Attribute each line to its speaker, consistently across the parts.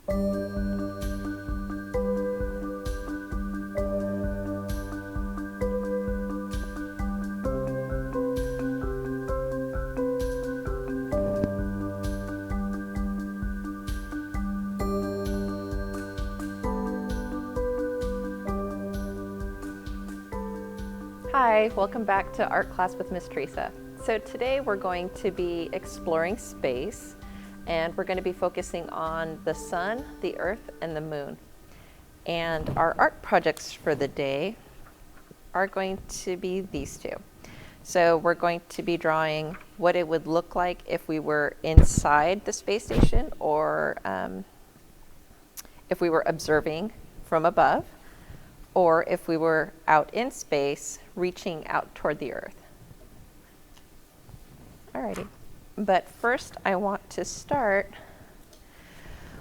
Speaker 1: Hi, welcome back to Art Class with Miss Teresa. So today we're going to be exploring space, and we're going to be focusing on the sun, the earth, and the moon. And our art projects for the day are going to be these two. So we're going to be drawing what it would look like if we were inside the space station, or if we were observing from above, or if we were out in space reaching out toward the earth. Alrighty, but first I want to start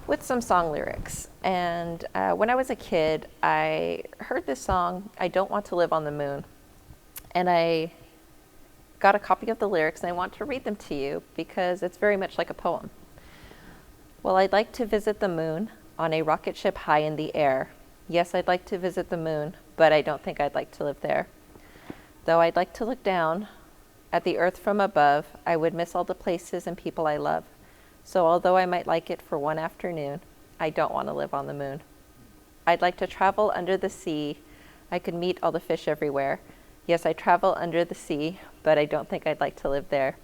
Speaker 1: with some song lyrics. And when I was a kid, I heard this song, I Don't Want to Live on the Moon. And I got a copy of the lyrics, and I want to read them to you because it's very much like a poem. Well, I'd like to visit the moon on a rocket ship high in the air. Yes, I'd like to visit the moon, but I don't think I'd like to live there. Though I'd like to look down at the earth from above, I would miss all the places and people I love. So although I might like it for one afternoon, I don't want to live on the moon. I'd like to travel under the sea. I could meet all the fish everywhere. Yes, I travel under the sea, but I don't think I'd like to live there.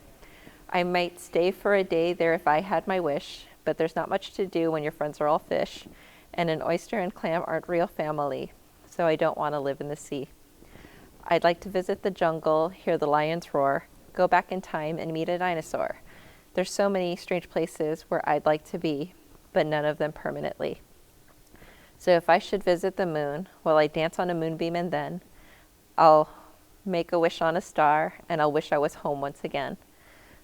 Speaker 1: I might stay for a day there if I had my wish, but there's not much to do when your friends are all fish. And an oyster and clam aren't real family, so I don't want to live in the sea. I'd like to visit the jungle, hear the lions roar, go back in time and meet a dinosaur. There's so many strange places where I'd like to be, but none of them permanently. So if I should visit the moon, will I dance on a moonbeam, and then I'll make a wish on a star, and I'll wish I was home once again.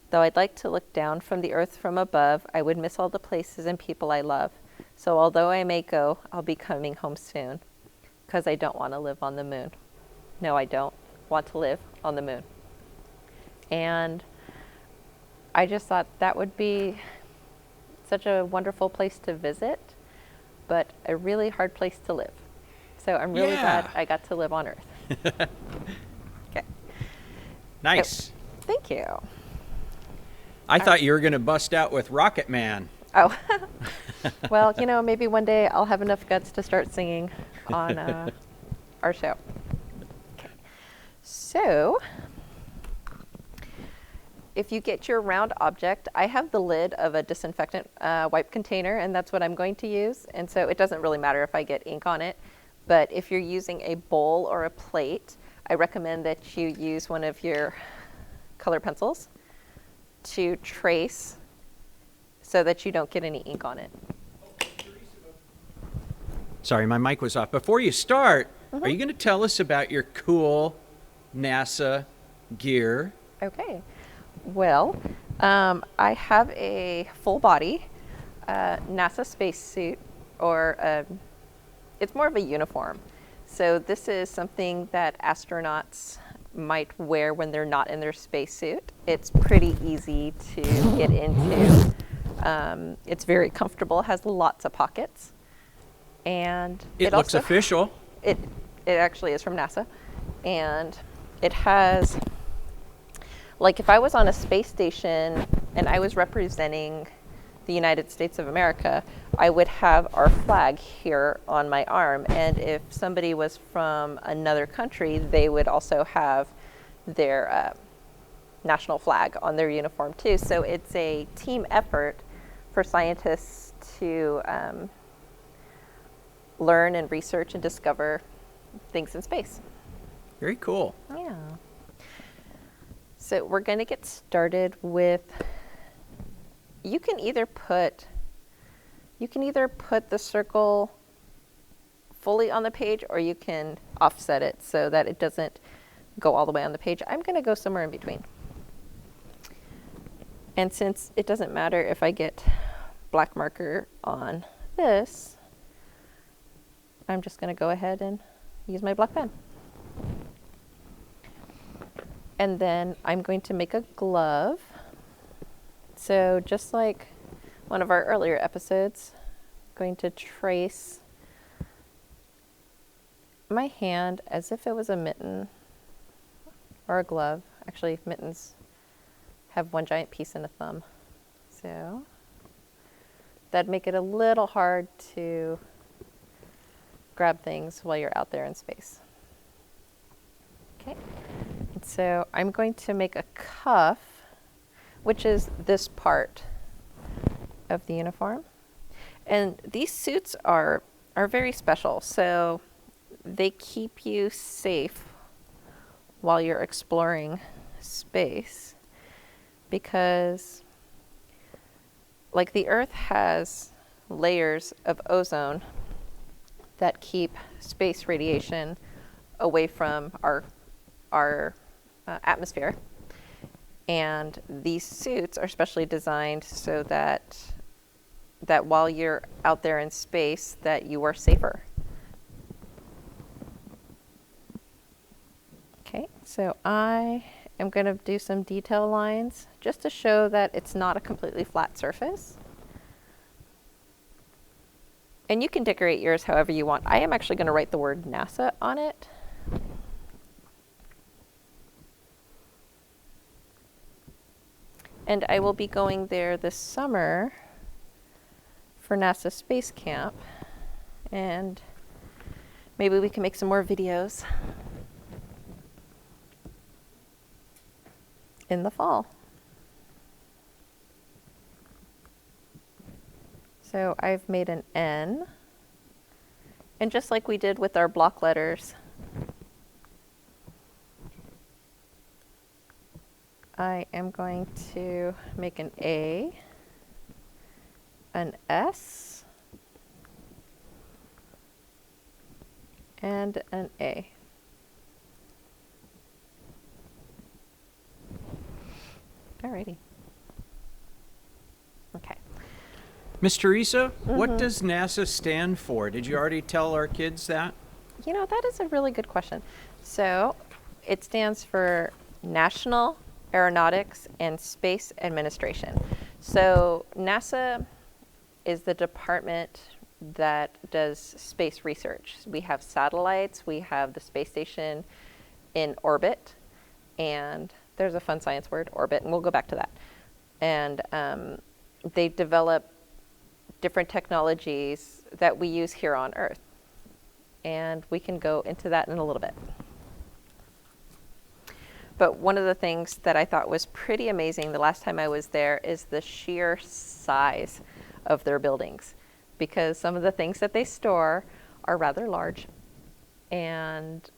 Speaker 1: Though I'd like to look down from the earth from above, I would miss all the places and people I love. So although I may go, I'll be coming home soon, because I don't want to live on the moon. No, I don't want to live on the moon. And I just thought that would be such a wonderful place to visit, but a really hard place to live. So I'm really glad I got to live on Earth. Okay.
Speaker 2: Nice.
Speaker 1: Oh, thank you.
Speaker 2: I thought you were going to bust out with Rocket Man.
Speaker 1: Oh, well, you know, maybe one day I'll have enough guts to start singing on our show. Okay. So, if you get your round object, I have the lid of a disinfectant wipe container, and that's what I'm going to use. And so it doesn't really matter if I get ink on it. But if you're using a bowl or a plate, I recommend that you use one of your color pencils to trace so that you don't get any ink on it.
Speaker 2: Sorry, my mic was off. Before you start, are you going to tell us about your cool NASA gear?
Speaker 1: Okay. Well, I have a full body NASA spacesuit, or it's more of a uniform. So this is something that astronauts might wear when they're not in their spacesuit. It's pretty easy to get into. It's very comfortable, has lots of pockets, and
Speaker 2: it looks also official.
Speaker 1: It actually is from NASA, and it has, like, if I was on a space station and I was representing the United States of America, I would have our flag here on my arm, and if somebody was from another country, they would also have their national flag on their uniform too. So it's a team effort for scientists to learn and research and discover things in space.
Speaker 2: Very cool.
Speaker 1: Yeah. So we're going to get started with, you can either put the circle fully on the page, or you can offset it so that it doesn't go all the way on the page. I'm going to go somewhere in between. And since it doesn't matter if I get black marker on this, I'm just going to go ahead and use my black pen. And then I'm going to make a glove. So just like one of our earlier episodes, going to trace my hand as if it was a mitten or a glove. Actually, mittens have one giant piece and a thumb. So that'd make it a little hard to grab things while you're out there in space. Okay, and so I'm going to make a cuff, which is this part of the uniform. And these suits are very special. So they keep you safe while you're exploring space, because like the Earth has layers of ozone that keep space radiation away from our atmosphere. And these suits are specially designed so that while you're out there in space, that you are safer. Okay, so I am going to do some detail lines just to show that it's not a completely flat surface. And you can decorate yours however you want. I am actually going to write the word NASA on it. And I will be going there this summer for NASA Space Camp. And maybe we can make some more videos in the fall. So I've made an N, and just like we did with our block letters, I am going to make an A, an S, and an A. Alrighty. Okay.
Speaker 2: Miss Teresa, what does NASA stand for? Did you already tell our kids that?
Speaker 1: You know, that is a really good question. So it stands for National Aeronautics and Space Administration. So NASA is the department that does space research. We have satellites, we have the space station in orbit, and there's a fun science word, orbit, and we'll go back to that. And they develop different technologies that we use here on Earth. And we can go into that in a little bit. But one of the things that I thought was pretty amazing the last time I was there is the sheer size of their buildings, because some of the things that they store are rather large. And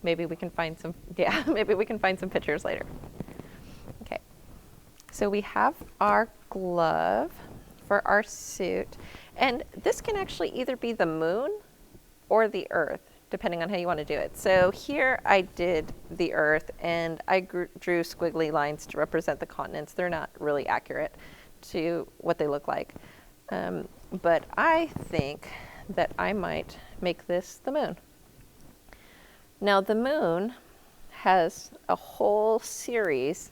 Speaker 1: maybe we can find some, maybe we can find some pictures later. Okay, so we have our glove for our suit, and this can actually either be the moon or the Earth, depending on how you want to do it. So here I did the Earth, and I drew squiggly lines to represent the continents. They're not really accurate to what they look like. But I think that I might make this the moon. Now the moon has a whole series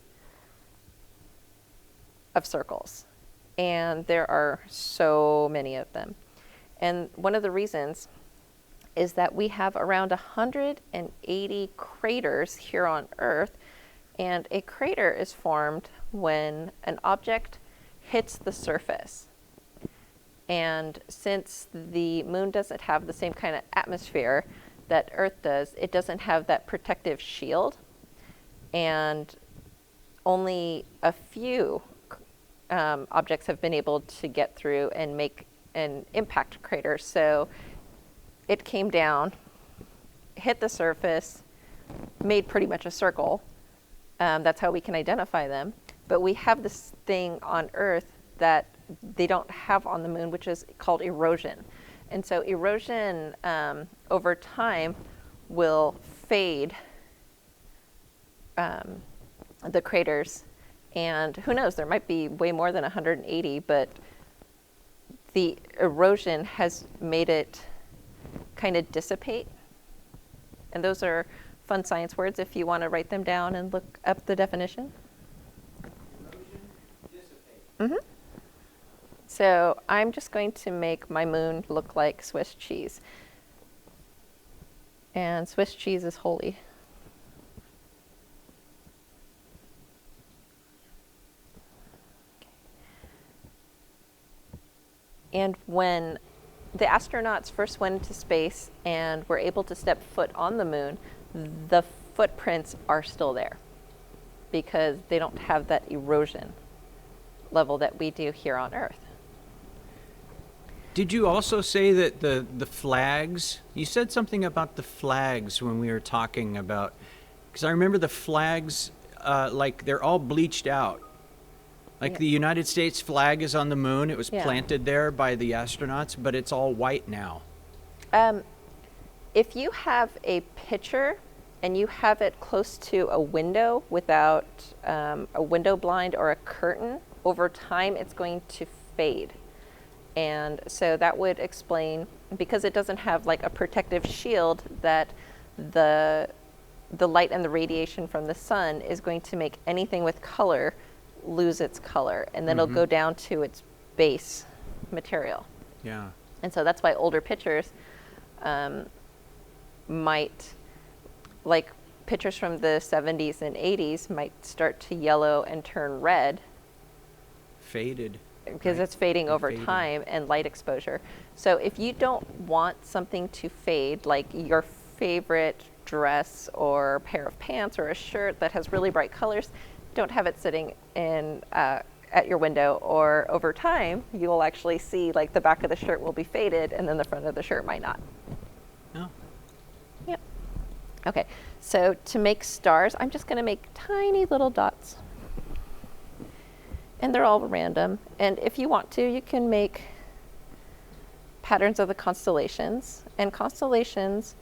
Speaker 1: of circles, and there are so many of them. And one of the reasons is that we have around 180 craters here on Earth, and a crater is formed when an object hits the surface. And since the moon doesn't have the same kind of atmosphere that Earth does, it doesn't have that protective shield, and only a few objects have been able to get through and make an impact crater. So it came down, hit the surface, made pretty much a circle. That's how we can identify them. But we have this thing on Earth that they don't have on the moon, which is called erosion. And so erosion over time will fade the craters. And who knows, there might be way more than 180, but the erosion has made it kind of dissipate. And those are fun science words if you want to write them down and look up the definition.
Speaker 2: Erosion, dissipate.
Speaker 1: Mm-hmm. So I'm just going to make my moon look like Swiss cheese. And Swiss cheese is holy. And when the astronauts first went into space and were able to step foot on the moon, the footprints are still there because they don't have that erosion level that we do here on Earth.
Speaker 2: Did you also say that the flags, you said something about the flags when we were talking about, because I remember the flags, like they're all bleached out. Like the United States flag is on the moon. It was planted there by the astronauts, but it's all white now.
Speaker 1: If you have a picture and you have it close to a window without a window blind or a curtain, over time it's going to fade. And so that would explain, because it doesn't have like a protective shield, that the light and the radiation from the sun is going to make anything with color lose its color, and then it'll go down to its base material.
Speaker 2: Yeah.
Speaker 1: And so that's why older pictures might, like pictures from the 70s and 80s, might start to yellow and turn red.
Speaker 2: Faded.
Speaker 1: Because it's fading over time and light exposure. So if you don't want something to fade, like your favorite dress or pair of pants or a shirt that has really bright colors, don't have it sitting in at your window, or over time you will actually see like the back of the shirt will be faded and then the front of the shirt might not.
Speaker 2: Oh.
Speaker 1: Yep. Okay, so to make stars, I'm just going to make tiny little dots. And they're all random. And if you want to, you can make patterns of the constellations. And constellations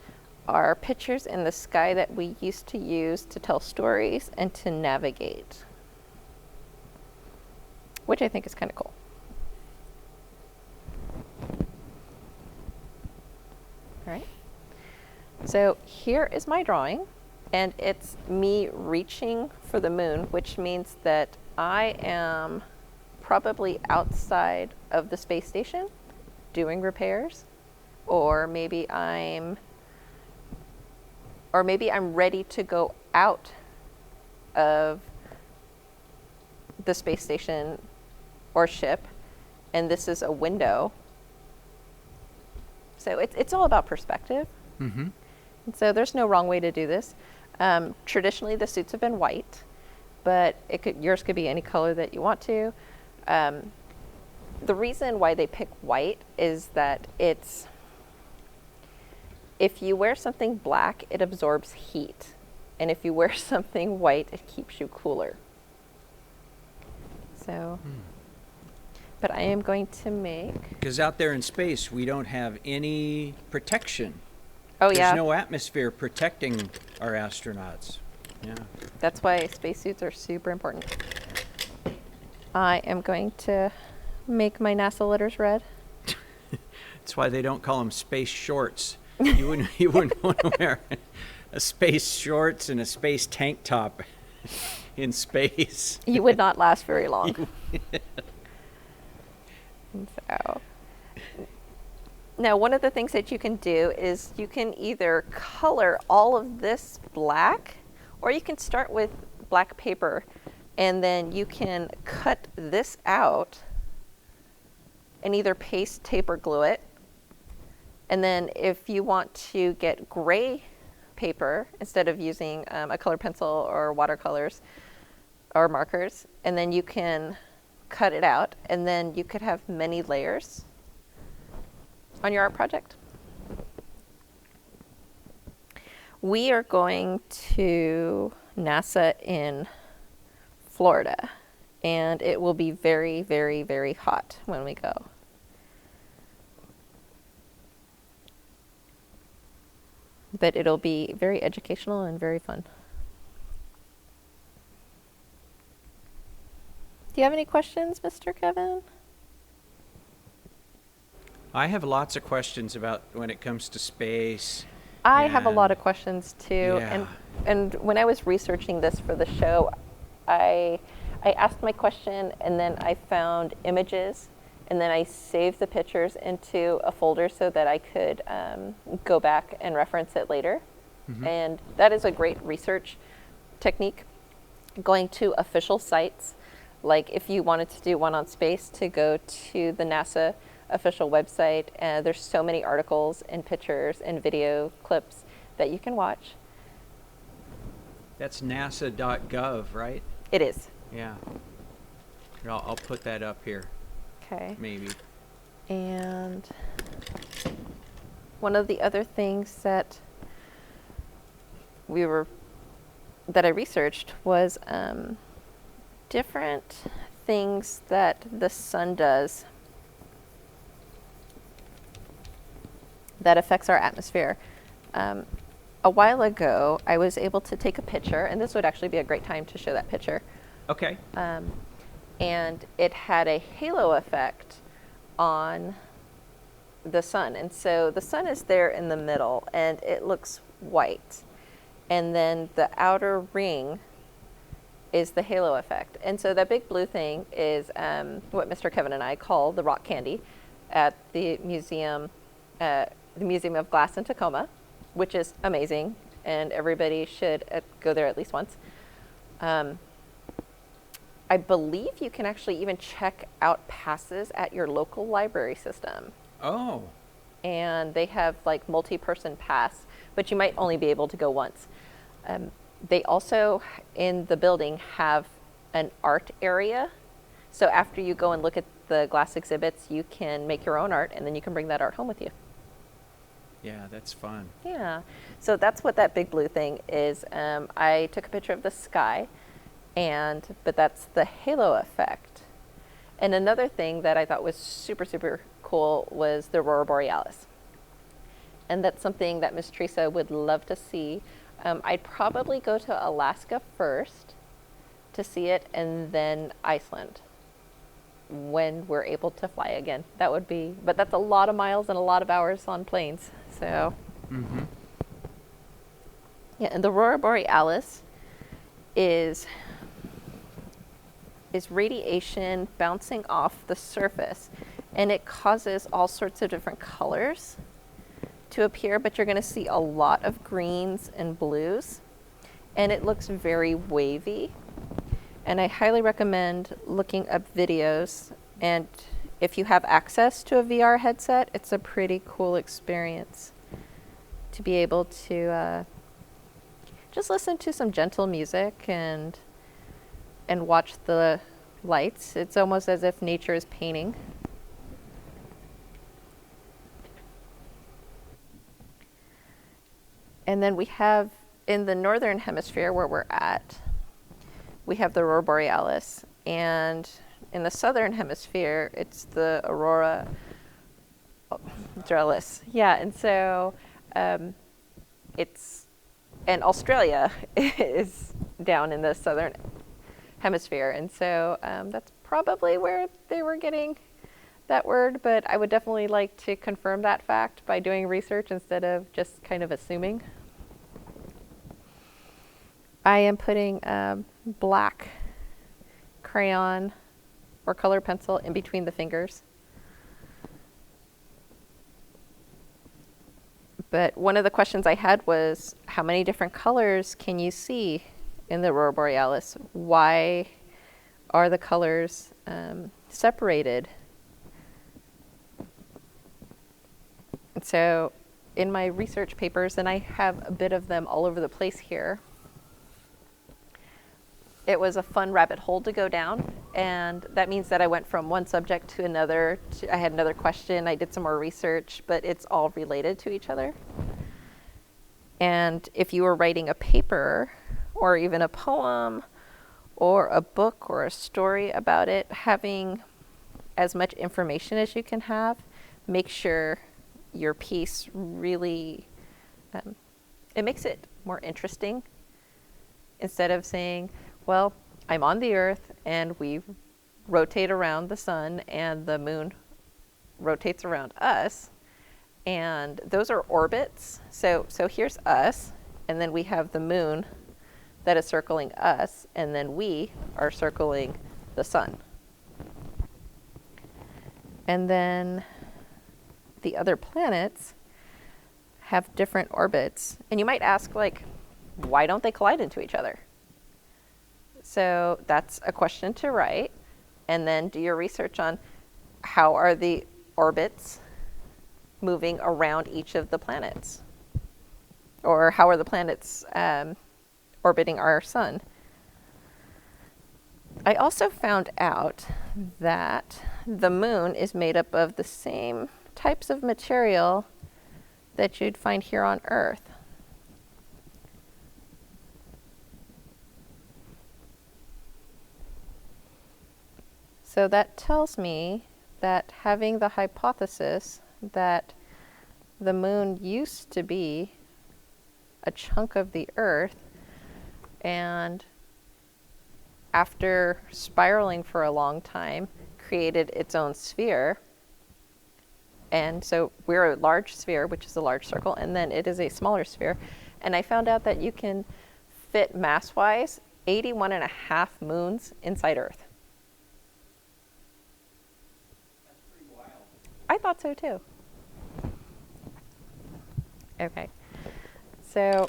Speaker 1: are pictures in the sky that we used to use to tell stories and to navigate, which I think is kind of cool. All right. So here is my drawing, and it's me reaching for the moon, which means that I am probably outside of the space station doing repairs, or maybe I'm ready to go out of the space station or ship, and this is a window. So it's all about perspective.
Speaker 2: Mm-hmm.
Speaker 1: And so there's no wrong way to do this. Traditionally, the suits have been white, but yours could be any color that you want to. The reason why they pick white is that if you wear something black, it absorbs heat. And if you wear something white, it keeps you cooler. So, but I am going to make...
Speaker 2: Because out there in space, we don't have any protection.
Speaker 1: Oh, yeah.
Speaker 2: There's no atmosphere protecting our astronauts. Yeah.
Speaker 1: That's why spacesuits are super important. I am going to make my NASA letters red.
Speaker 2: That's why they don't call them space shorts. You wouldn't want to wear a space shorts and a space tank top in space.
Speaker 1: You would not last very long. So, now one of the things that you can do is you can either color all of this black, or you can start with black paper, and then you can cut this out and either paste, tape, or glue it. And then if you want to get gray paper instead of using a colored pencil or watercolors or markers, and then you can cut it out, and then you could have many layers on your art project. We are going to NASA in Florida, and it will be very, very, very hot when we go. But it'll be very educational and very fun. Do you have any questions, Mr. Kevin?
Speaker 2: I have lots of questions about when it comes to space.
Speaker 1: I have a lot of questions too.
Speaker 2: Yeah.
Speaker 1: And when I was researching this for the show, I asked my question, and then I found images, And then I saved the pictures into a folder so that I could go back and reference it later. And that is a great research technique. Going to official sites, like if you wanted to do one on space, to go to the NASA official website. There's so many articles and pictures and video clips that you can watch.
Speaker 2: That's nasa.gov, right?
Speaker 1: It is.
Speaker 2: Yeah. Here, I'll put that up here,
Speaker 1: Okay.
Speaker 2: maybe.
Speaker 1: And one of the other things that I researched was different things that the sun does that affects our atmosphere. A while ago, I was able to take a picture, and this would actually be a great time to show that picture.
Speaker 2: Okay.
Speaker 1: And it had a halo effect on the sun. And so the sun is there in the middle, and it looks white. And then the outer ring is the halo effect. And so that big blue thing is what Mr. Kevin and I call the rock candy at the museum of Glass in Tacoma, which is amazing, and everybody should go there at least once. I believe you can actually even check out passes at your local library system.
Speaker 2: Oh.
Speaker 1: And they have like multi-person pass, but you might only be able to go once. They also, in the building, have an art area. So after you go and look at the glass exhibits, you can make your own art, and then you can bring that art home with you.
Speaker 2: Yeah, that's fun.
Speaker 1: Yeah. So that's what that big blue thing is. I took a picture of the sky, but that's the halo effect. And another thing that I thought was super, super cool was the Aurora Borealis. And that's something that Miss Teresa would love to see. I'd probably go to Alaska first to see it, and then Iceland when we're able to fly again. But that's a lot of miles and a lot of hours on planes. So, yeah, and the Aurora Borealis is radiation bouncing off the surface, and it causes all sorts of different colors to appear, but you're going to see a lot of greens and blues, and it looks very wavy. And I highly recommend looking up videos, and if you have access to a VR headset, it's a pretty cool experience to be able to just listen to some gentle music and watch the lights. It's almost as if nature is painting. And then we have, in the northern hemisphere where we're at, we have the Aurora Borealis. And in the southern hemisphere, it's the Aurora Borealis. Yeah, and so and Australia is down in the southern hemisphere. And so that's probably where they were getting that word, but I would definitely like to confirm that fact by doing research instead of just kind of assuming. I am putting black crayon or color pencil in between the fingers. But one of the questions I had was, how many different colors can you see in the Aurora Borealis? Why are the colors separated? And so in my research papers, and I have a bit of them all over the place here, it was a fun rabbit hole to go down, and that means that I went from one subject to another. I had another question, I did some more research, but it's all related to each other. And if you were writing a paper or even a poem or a book or a story about it, having as much information as you can have, make sure your piece really, it makes it more interesting. Instead of saying, well, I'm on the Earth and we rotate around the sun and the moon rotates around us, and those are orbits. So here's us, and then we have the moon that is circling us, and then we are circling the sun. And then the other planets have different orbits. And you might ask, like, why don't they collide into each other? So that's a question to write. And then do your research on how are the orbits moving around each of the planets? Or how are the planets orbiting our sun? I also found out that the moon is made up of the same types of material that you'd find here on Earth. So that tells me that having the hypothesis that the moon used to be a chunk of the Earth, and after spiraling for a long time, created its own sphere. And so we're a large sphere, which is a large circle, and then it is a smaller sphere. And I found out that you can fit mass-wise 81 and a half moons inside Earth.
Speaker 2: That's pretty wild.
Speaker 1: I thought so too. Okay. So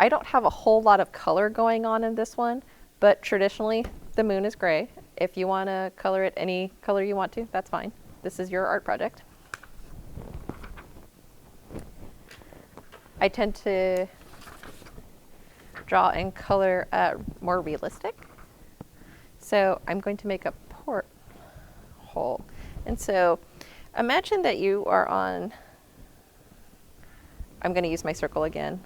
Speaker 1: I don't have a whole lot of color going on in this one, but traditionally the moon is gray. If you want to color it any color you want to, that's fine. This is your art project. I tend to draw and color more realistic. So I'm going to make a porthole. And so imagine that you are on, I'm going to use my circle again.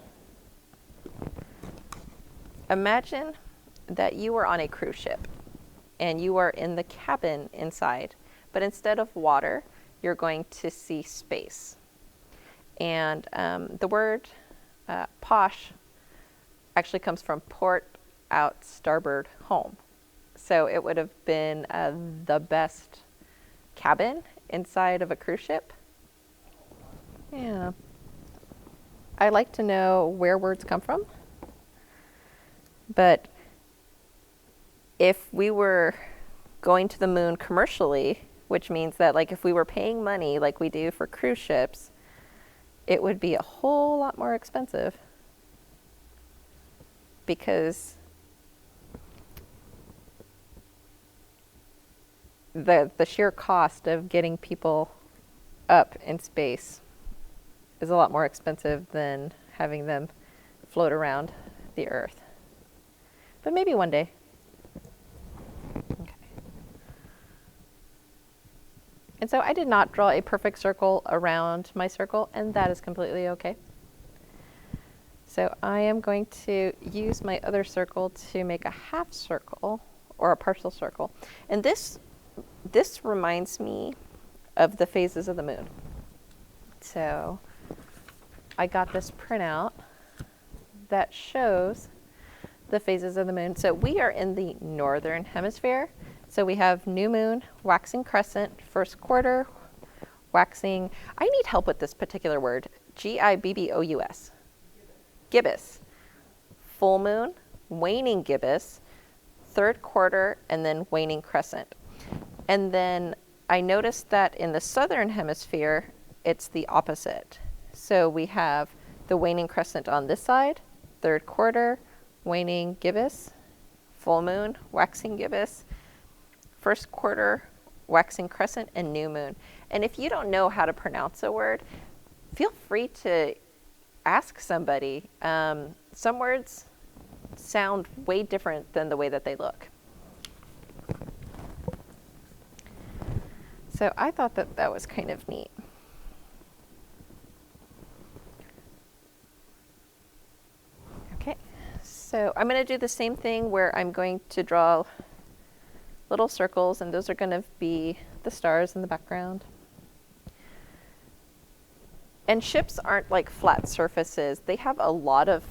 Speaker 1: Imagine that you are on a cruise ship and you are in the cabin inside, but instead of water, you're going to see space. And the word posh actually comes from port out starboard home. So it would have been the best cabin inside of a cruise ship. Yeah. I like to know where words come from. But if we were going to the moon commercially, which means that like if we were paying money like we do for cruise ships, it would be a whole lot more expensive because the sheer cost of getting people up in space is a lot more expensive than having them float around the Earth. But maybe one day. Okay. And so I did not draw a perfect circle around my circle, and that is completely okay. So I am going to use my other circle to make a half circle or a partial circle. And this reminds me of the phases of the moon. So I got this printout that shows the phases of the moon. So we are in the northern hemisphere. So we have new moon, waxing crescent, first quarter, waxing. I need help with this particular word. Gibbous. Gibbous. Full moon, waning gibbous, third quarter, and then waning crescent. And then I noticed that in the southern hemisphere, it's the opposite. So we have the waning crescent on this side, third quarter, waning gibbous, full moon, waxing gibbous, first quarter, waxing crescent, and new moon. And if you don't know how to pronounce a word, feel free to ask somebody. Some words sound way different than the way that they look. So I thought that that was kind of neat. Okay, so I'm going to do the same thing where I'm going to draw little circles, and those are going to be the stars in the background. And ships aren't like flat surfaces. They have a lot of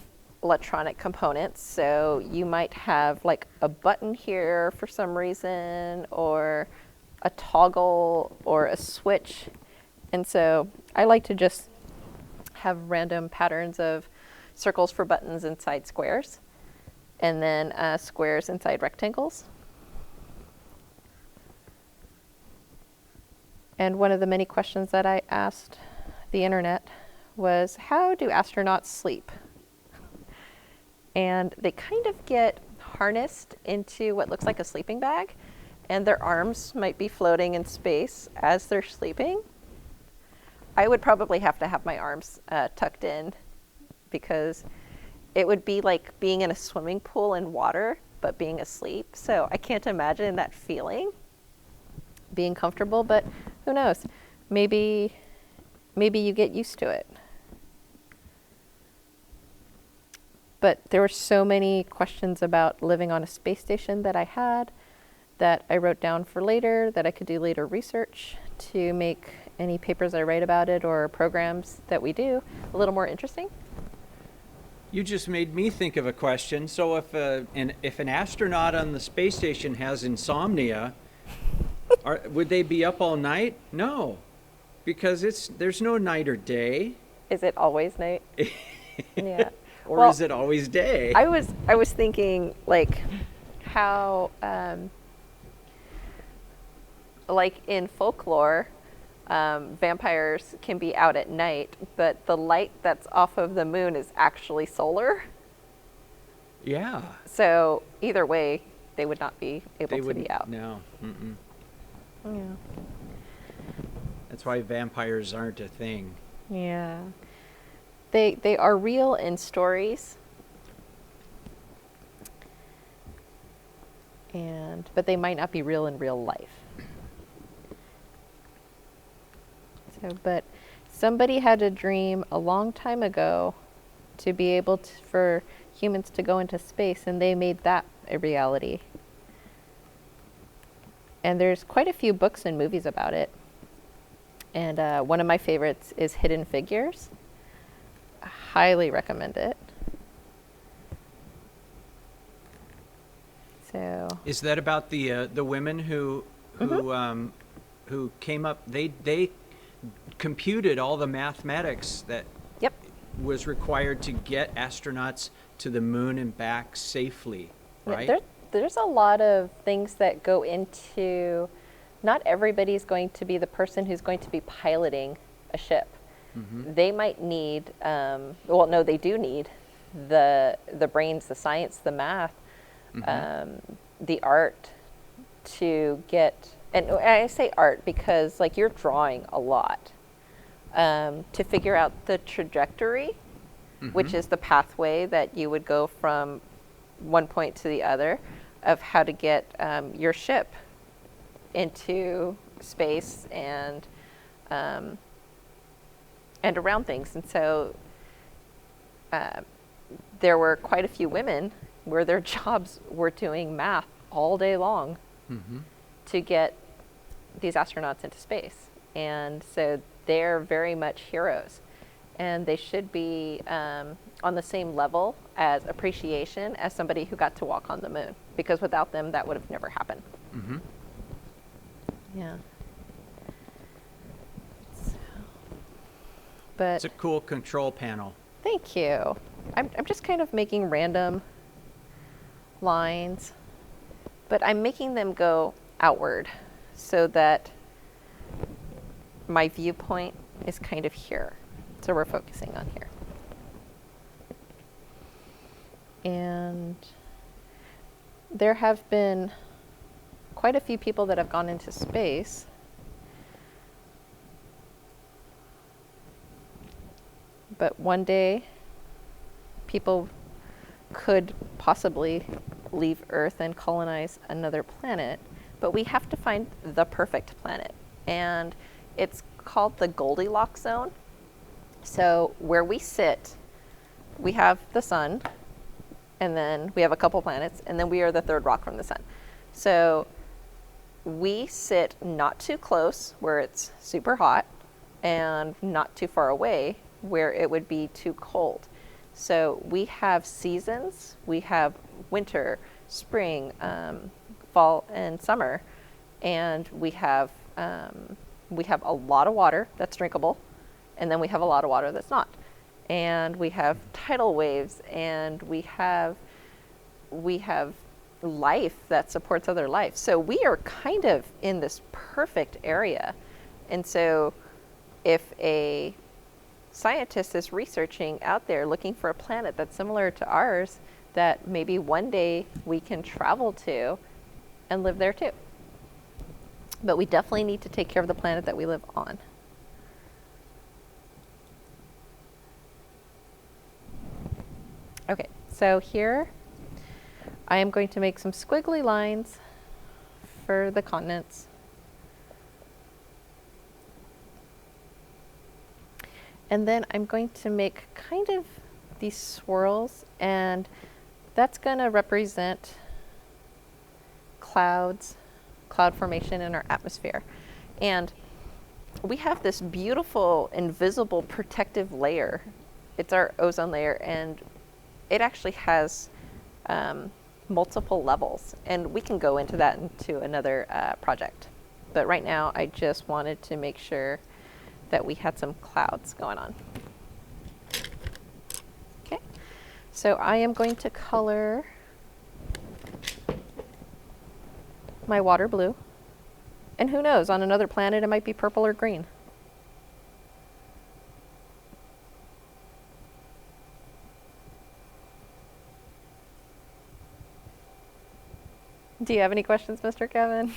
Speaker 1: electronic components. So you might have like a button here for some reason, or a toggle, or a switch. And so I like to just have random patterns of circles for buttons inside squares, and then squares inside rectangles. And one of the many questions that I asked the internet was, how do astronauts sleep? And they kind of get harnessed into what looks like a sleeping bag, and their arms might be floating in space as they're sleeping. I would probably have to have my arms tucked in, because it would be like being in a swimming pool in water, but being asleep. So I can't imagine that feeling, being comfortable, but who knows? Maybe you get used to it. But there were so many questions about living on a space station that I had, that I wrote down for later, that I could do later research to make any papers I write about it or programs that we do a little more interesting.
Speaker 2: You just made me think of a question. So if an astronaut on the space station has insomnia, would they be up all night? No, because there's no night or day.
Speaker 1: Is it always night? Yeah.
Speaker 2: Or
Speaker 1: Well,
Speaker 2: is it always day?
Speaker 1: I was thinking like how like in folklore, vampires can be out at night, but the light that's off of the moon is actually solar.
Speaker 2: Yeah.
Speaker 1: So either way, they would not be able
Speaker 2: They
Speaker 1: to
Speaker 2: wouldn't.
Speaker 1: be out.
Speaker 2: No. Mm-mm.
Speaker 1: Yeah.
Speaker 2: That's why vampires aren't a thing.
Speaker 1: Yeah. They are real in stories. But they might not be real in real life. But somebody had a dream a long time ago to be able for humans to go into space, and they made that a reality. And there's quite a few books and movies about it. And one of my favorites is Hidden Figures. I highly recommend it. So.
Speaker 2: Is that about the women who came up? They computed all the mathematics that
Speaker 1: Yep.
Speaker 2: was required to get astronauts to the moon and back safely, right?
Speaker 1: There's a lot of things that go into, not everybody's going to be the person who's going to be piloting a ship.
Speaker 2: Mm-hmm.
Speaker 1: They might need, no, they do need the brains, the science, the math, the art to get, and I say art because like you're drawing a lot, to figure out the trajectory, which is the pathway that you would go from one point to the other, of how to get your ship into space and around things. And so there were quite a few women where their jobs were doing math all day long to get these astronauts into space. And so they're very much heroes. And they should be on the same level as appreciation as somebody who got to walk on the moon. Because without them, that would have never happened.
Speaker 2: Mm-hmm.
Speaker 1: Yeah. So, but
Speaker 2: It's a cool control panel.
Speaker 1: thank you. I'm just kind of making random lines, but I'm making them go outward so that my viewpoint is kind of here. So we're focusing on here. And there have been quite a few people that have gone into space. But one day, people could possibly leave Earth and colonize another planet, but we have to find the perfect planet. And it's called the Goldilocks Zone. So where we sit, we have the sun, and then we have a couple planets, and then we are the third rock from the sun. So we sit not too close, where it's super hot, and not too far away, where it would be too cold. So we have seasons. We have winter, spring, fall, and summer, and we have a lot of water that's drinkable, and then we have a lot of water that's not. And we have tidal waves, and we have life that supports other life. So we are kind of in this perfect area. And so if a scientist is researching out there looking for a planet that's similar to ours, that maybe one day we can travel to and live there too. But we definitely need to take care of the planet that we live on. Okay, so here I am going to make some squiggly lines for the continents. And then I'm going to make kind of these swirls, and that's going to represent clouds, cloud formation in our atmosphere. And we have this beautiful invisible protective layer. It's our ozone layer, and it actually has multiple levels. And we can go into that into another project. But right now, I just wanted to make sure that we had some clouds going on. Okay, so I am going to color my water blue. And who knows, on another planet it might be purple or green. Do you have any questions, Mr. Kevin?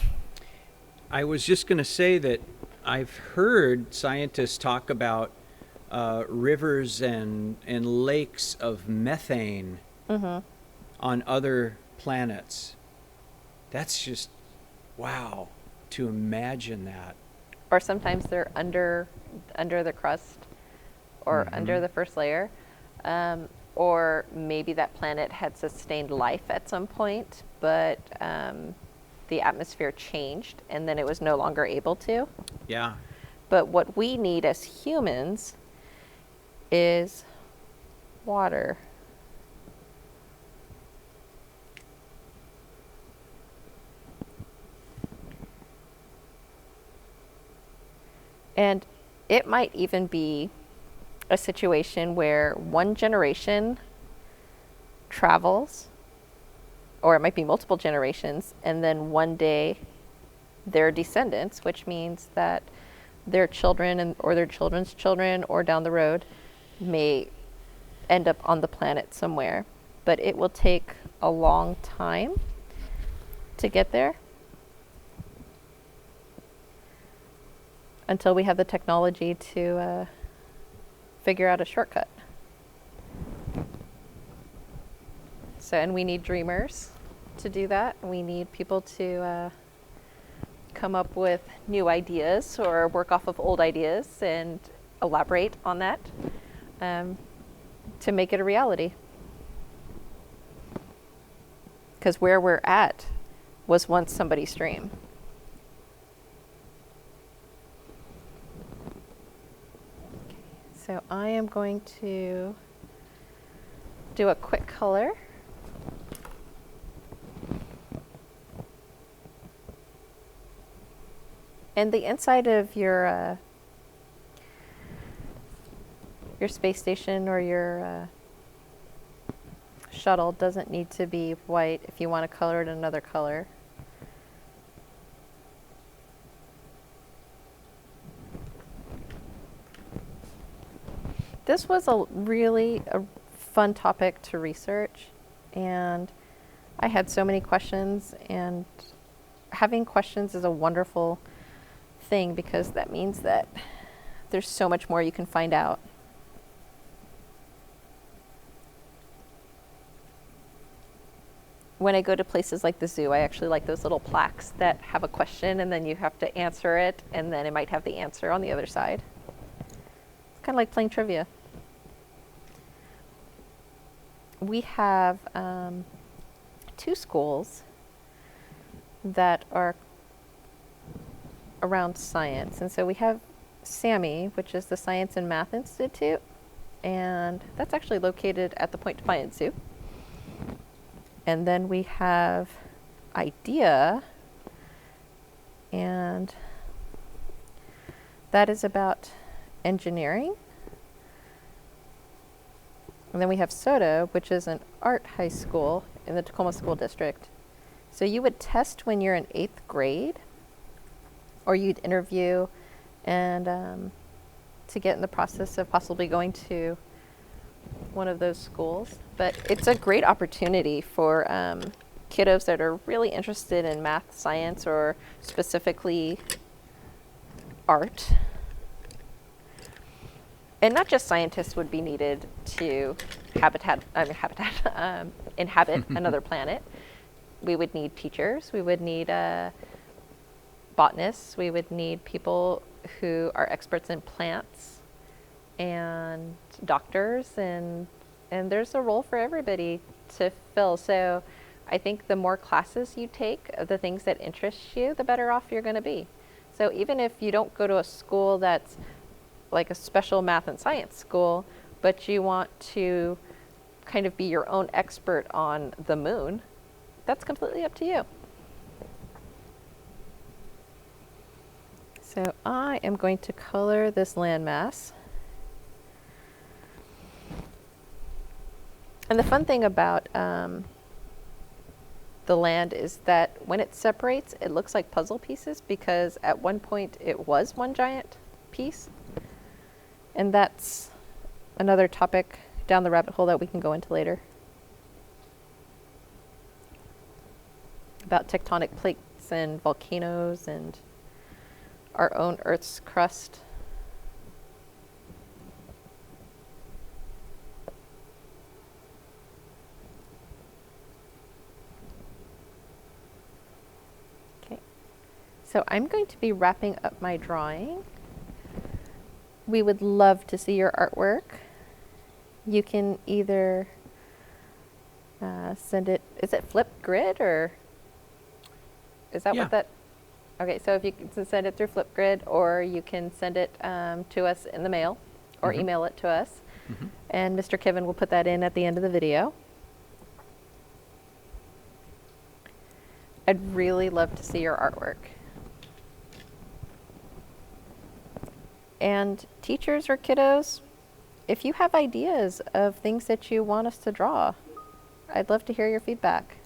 Speaker 2: I was just going to say that I've heard scientists talk about rivers and lakes of methane on other planets. That's just, wow, to imagine that.
Speaker 1: Or sometimes they're under the crust or under the first layer. Or maybe that planet had sustained life at some point, but the atmosphere changed and then it was no longer able to.
Speaker 2: Yeah.
Speaker 1: But what we need as humans is water. And it might even be a situation where one generation travels, or it might be multiple generations, and then one day their descendants, which means that their children or their children's children or down the road may end up on the planet somewhere. But it will take a long time to get there until we have the technology to figure out a shortcut. So, and we need dreamers to do that. We need people to come up with new ideas or work off of old ideas and elaborate on that to make it a reality. Because where we're at was once somebody's dream. Okay, so I am going to do a quick color. And the inside of your space station or your shuttle doesn't need to be white if you want to color it another color. This was a really fun topic to research, and I had so many questions, and having questions is a wonderful thing because that means that there's so much more you can find out. When I go to places like the zoo, I actually like those little plaques that have a question and then you have to answer it, and then it might have the answer on the other side. It's kind of like playing trivia. We have 2 schools that are around science. And so we have SAMI, which is the Science and Math Institute, and that's actually located at the Point Defiance Zoo. And then we have IDEA, and that is about engineering. And then we have SOTA, which is an art high school in the Tacoma School District. So you would test when you're in 8th grade, or you'd interview and to get in the process of possibly going to one of those schools. But it's a great opportunity for kiddos that are really interested in math, science, or specifically art. And not just scientists would be needed to inhabit another planet. We would need teachers. We would need botanists. We would need people who are experts in plants, and doctors, and there's a role for everybody to fill. So I think the more classes you take of the things that interest you, the better off you're going to be. So even if you don't go to a school that's like a special math and science school, but you want to kind of be your own expert on the moon, that's completely up to you. So I am going to color this landmass. And the fun thing about the land is that when it separates, it looks like puzzle pieces, because at one point it was one giant piece. And that's another topic down the rabbit hole that we can go into later, about tectonic plates and volcanoes and our own Earth's crust. Okay, so I'm going to be wrapping up my drawing. We would love to see your artwork. You can either send it, is it Flipgrid, or is that what that? Okay, so if you can send it through Flipgrid, or you can send it to us in the mail, or email it to us. And Mr. Kevin will put that in at the end of the video. I'd really love to see your artwork. And teachers or kiddos, if you have ideas of things that you want us to draw, I'd love to hear your feedback.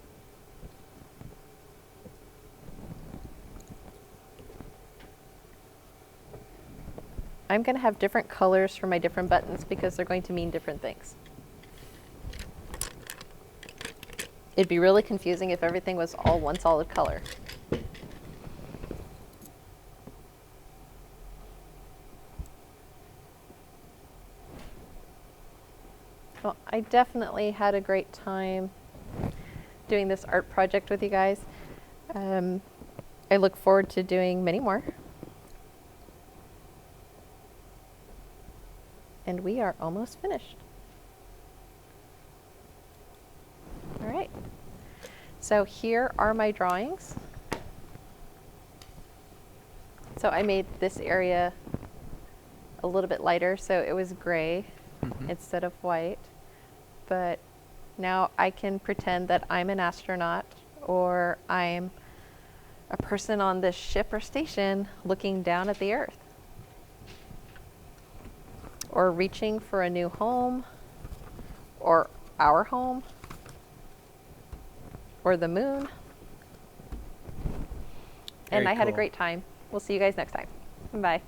Speaker 1: I'm going to have different colors for my different buttons because they're going to mean different things. It'd be really confusing if everything was all one solid color. Well, I definitely had a great time doing this art project with you guys. I look forward to doing many more. And we are almost finished. All right. So here are my drawings. So I made this area a little bit lighter, so it was gray instead of white. But now I can pretend that I'm an astronaut, or I'm a person on this ship or station looking down at the Earth, or reaching for a new home, or our home, or the moon.
Speaker 2: Very
Speaker 1: and I had a
Speaker 2: cool.
Speaker 1: great time. We'll see you guys next time. Bye.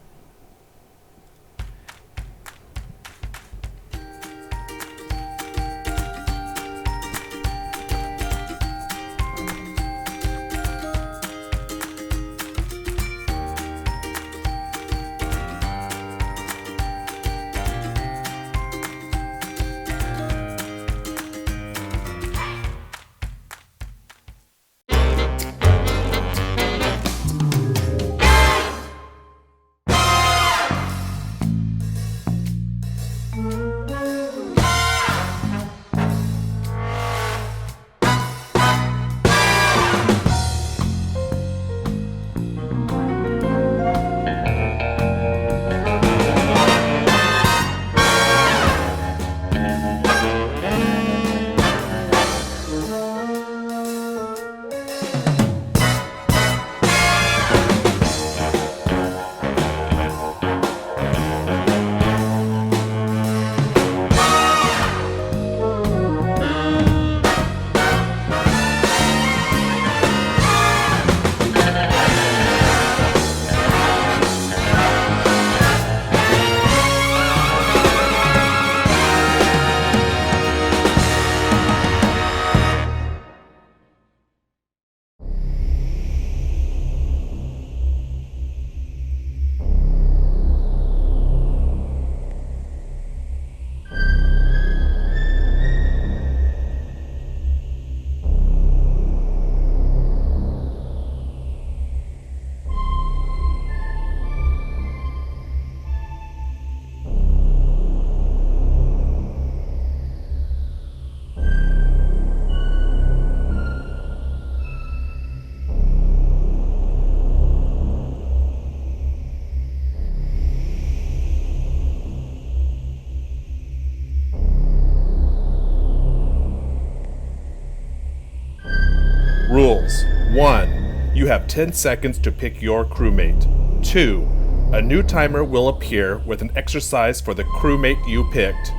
Speaker 3: Rules. 1. You have 10 seconds to pick your crewmate. 2. A new timer will appear with an exercise for the crewmate you picked.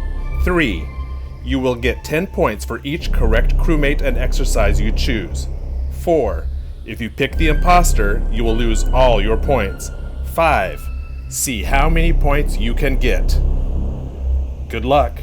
Speaker 3: 3. You will get 10 points for each correct crewmate and exercise you choose. 4. If you pick the imposter, you will lose all your points. 5. See how many points you can get. Good luck.